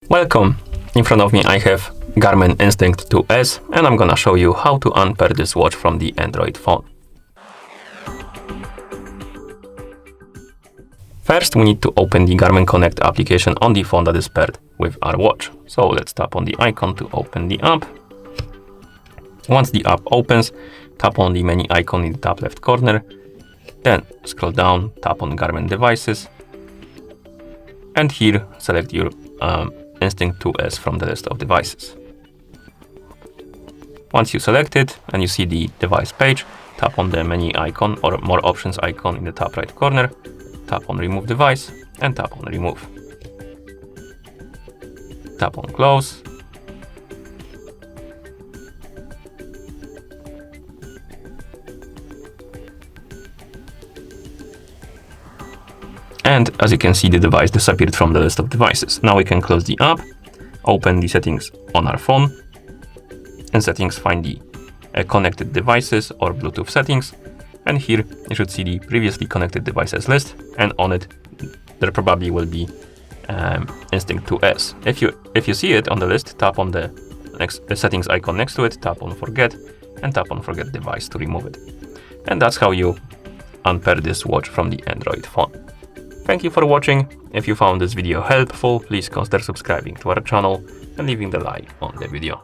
Welcome! In front of me I have GARMIN Instinct 2S and I'm gonna show you how to unpair this watch from the Android phone. First we need to open the Garmin Connect application on the phone that is paired with our watch. So let's tap on the icon to open the app. Once the app opens, tap on the menu icon in the top left corner, then scroll down, tap on Garmin devices, and here select your Instinct 2S from the list of devices. Once you select it and you see the device page, tap on the menu icon or more options icon in the top right corner, tap on remove device and tap on remove. Tap on close. And as you can see, the device disappeared from the list of devices. Now we can close the app, open the settings on our phone. In settings, find the connected devices or Bluetooth settings. And here you should see the previously connected devices list, and on it there probably will be Instinct 2S. If you see it on the list, tap on the settings icon next to it, tap on forget, and tap on forget device to remove it. And that's how you unpair this watch from the Android phone. Thank you for watching. If you found this video helpful, please consider subscribing to our channel and leaving the like on the video.